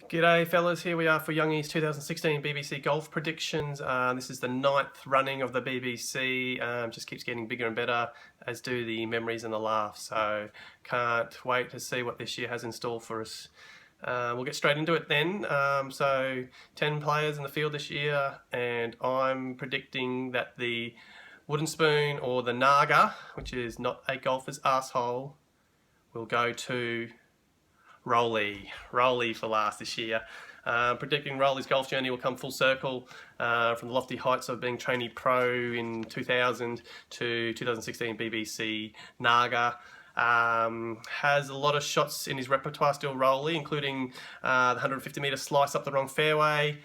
G'day fellas, here we are for Youngy's 2016 BBC Golf Predictions. This is the 9th running of the BBC, just keeps getting bigger and better, as do the memories and the laughs, so can't wait to see what this year has in store for us. We'll get straight into it then. So 10 players in the field this year, and I'm predicting that the wooden spoon, or the Naga, which is not a golfer's asshole, will go to Rolly for last this year. Predicting Rolly's golf journey will come full circle from the lofty heights of being trainee pro in 2000 to 2016 BBC Naga. Has a lot of shots in his repertoire still, Rolly, including the 150 metre slice up the wrong fairway.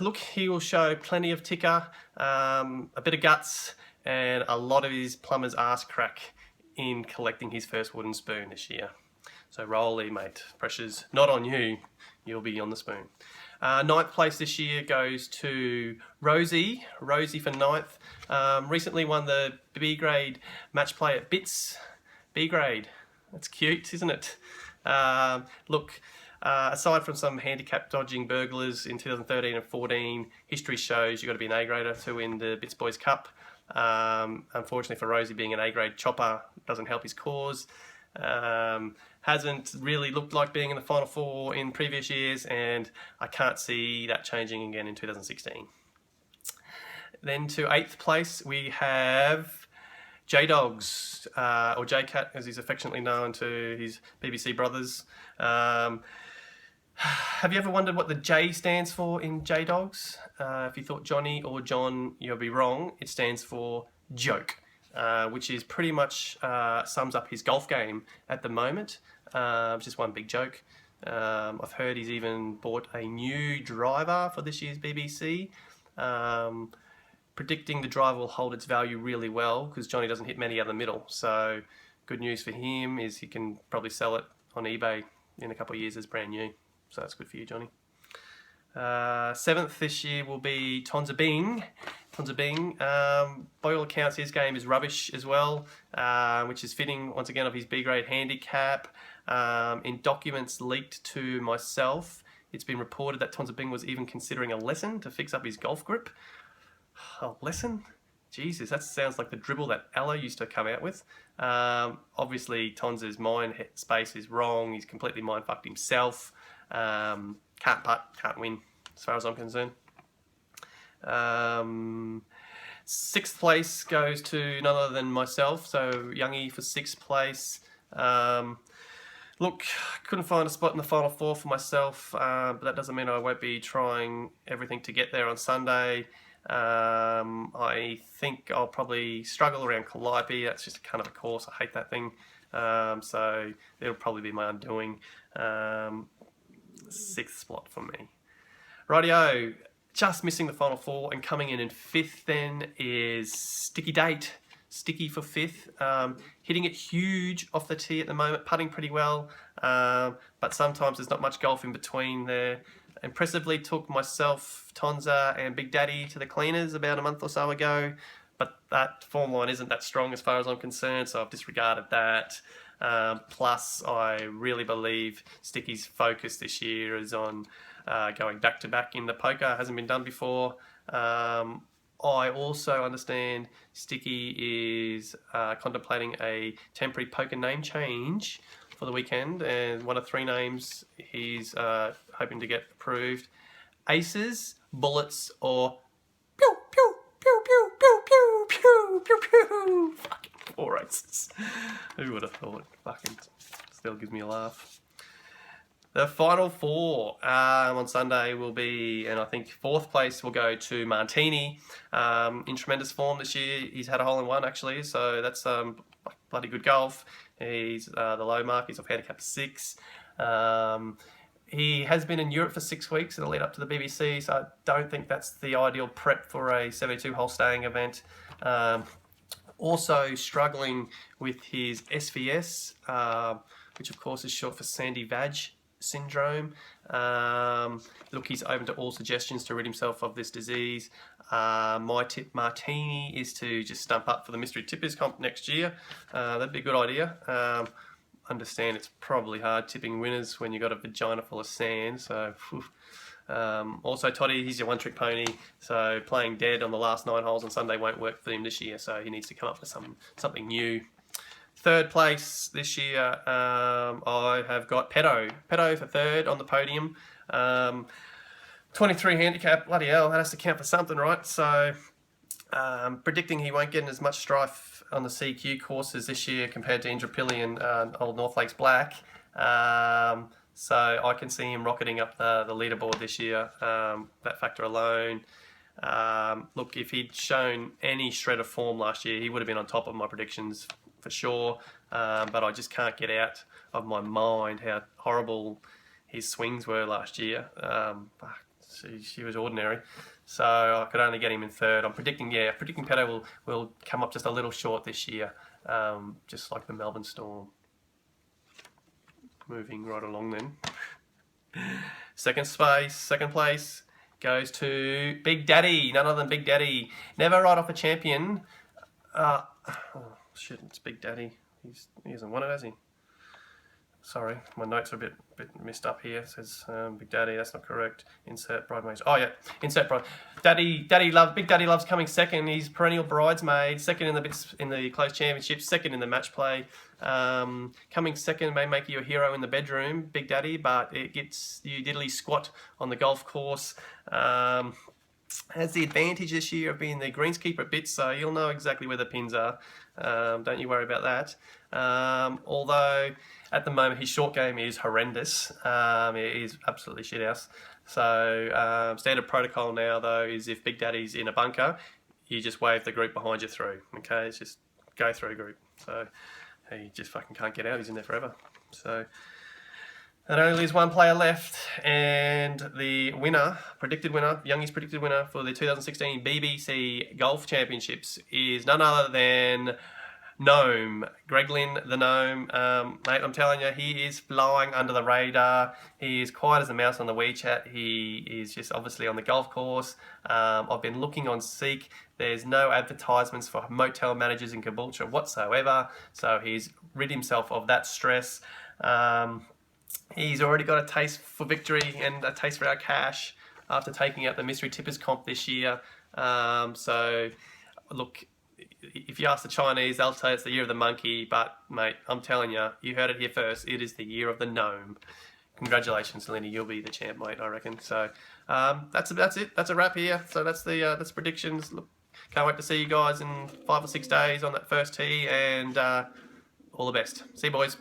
Look, he will show plenty of ticker, a bit of guts, and a lot of his plumber's ass crack in collecting his first wooden spoon this year. So Rolly, mate, pressure's not on you, you'll be on the spoon. 9th place this year goes to Rosie for 9th. Recently won the B grade match play at Bits. B grade, that's cute, isn't it? Look, aside from some handicap dodging burglars in 2013 and 14, history shows you've got to be an A grader to win the Bits Boys Cup. Unfortunately for Rosie, being an A grade chopper doesn't help his cause. Hasn't really looked like being in the Final Four in previous years, and I can't see that changing again in 2016. Then to 8th place we have J-Dogs, or J-Cat as he's affectionately known to his BBC brothers. Have you ever wondered what the J stands for in J-Dogs? If you thought Johnny or John, you'll be wrong. It stands for joke. Which is pretty much sums up his golf game at the moment. Just one big joke. I've heard he's even bought a new driver for this year's BBC. Predicting the driver will hold its value really well because Johnny doesn't hit many other middle. So good news for him is he can probably sell it on eBay in a couple of years as brand new. So that's good for you, Johnny. 7th this year will be Tonza Bing. By all accounts, his game is rubbish as well, which is fitting once again of his B grade handicap. In documents leaked to myself, it's been reported that Tonza Bing was even considering a lesson to fix up his golf grip. A lesson? Jesus, that sounds like the dribble that Ella used to come out with. Obviously, Tonza's mind space is wrong. He's completely mind fucked himself. Can't putt, can't win, as far as I'm concerned. 6th place goes to none other than myself, so Youngy for 6th place. Look, couldn't find a spot in the Final Four for myself, but that doesn't mean I won't be trying everything to get there on Sunday. I think I'll probably struggle around Calliope. That's just kind of a course, I hate that thing. So it'll probably be my undoing. 6th spot for me. Rightio, just missing the Final Four and coming in 5th then is Sticky Date. Sticky for 5th. Hitting it huge off the tee at the moment, putting pretty well, but sometimes there's not much golf in between there. Impressively took myself, Tonza and Big Daddy to the cleaners about a month or so ago, but that form line isn't that strong as far as I'm concerned, so I've disregarded that. Plus, I really believe Sticky's focus this year is on going back-to-back in the poker. Hasn't been done before. I also understand Sticky is contemplating a temporary poker name change for the weekend, and one of 3 names he's hoping to get approved: Aces, Bullets, or Pew Pew Pew Pew Pew Pew Pew Pew Pew. Fucking 4 aces. Who would have thought? Fucking still gives me a laugh. The Final Four on Sunday will be, and I think 4th place will go to Martini. In tremendous form this year. He's had a hole-in-one actually, so that's bloody good golf. He's the low mark, he's off handicap 6. He has been in Europe for 6 weeks in the lead up to the BBC, so I don't think that's the ideal prep for a 72-hole staying event. Also struggling with his SVS, which of course is short for Sandy Vag syndrome. Look, he's open to all suggestions to rid himself of this disease. My tip, Martini, is to just stump up for the Mystery Tippers comp next year. That'd be a good idea. understand it's probably hard tipping winners when you've got a vagina full of sand. So, also Toddy, he's your one-trick pony. So playing dead on the last 9 holes on Sunday won't work for him this year. So he needs to come up with something new. Third place this year, I have got Pedo. Pedo for third on the podium. 23 handicap, bloody hell, that has to count for something, right? So, predicting he won't get in as much strife on the CQ courses this year compared to Indooroopilly and Old North Lakes Black. So I can see him rocketing up the leaderboard this year, that factor alone. Look, if he'd shown any shred of form last year, he would have been on top of my predictions for sure, but I just can't get out of my mind how horrible his swings were last year. She was ordinary, so I could only get him in third. I'm predicting Pedo will come up just a little short this year, just like the Melbourne Storm. Moving right along then. Second place goes to Big Daddy, none other than Big Daddy. Never ride off a champion. Oh shit, it's Big Daddy. He hasn't won it, has he? Sorry, my notes are a bit messed up here. It says Big Daddy, that's not correct. Insert bridesmaids. Oh yeah, insert bride. Big Daddy loves coming second. He's perennial bridesmaid, second in the closed championships, second in the match play. Coming second may make you a hero in the bedroom, Big Daddy, but it gets you diddly squat on the golf course. Has the advantage this year of being the greenskeeper a bit, so you'll know exactly where the pins are. Don't you worry about that. Although at the moment his short game is horrendous. It is absolutely shithouse. So standard protocol now though is if Big Daddy's in a bunker, you just wave the group behind you through. Okay, it's just go through group. So he just fucking can't get out. He's in there forever. So. There only is one player left, and the winner, Youngy's predicted winner for the 2016 BBC Golf Championships is none other than Gnome, Greglin the Gnome. Mate, I'm telling you, he is flying under the radar. He is quiet as a mouse on the WeChat. He is just obviously on the golf course. I've been looking on Seek. There's no advertisements for motel managers in Caboolture whatsoever, so he's rid himself of that stress. He's already got a taste for victory and a taste for our cash after taking out the Mystery Tippers comp this year. So, look, if you ask the Chinese, they'll say it's the year of the monkey. But, mate, I'm telling you, you heard it here first. It is the year of the gnome. Congratulations, Lenny. You'll be the champ, mate, I reckon. So, that's it. That's a wrap here. So that's the predictions. Look, can't wait to see you guys in 5 or 6 days on that first tee. And all the best. See you, boys.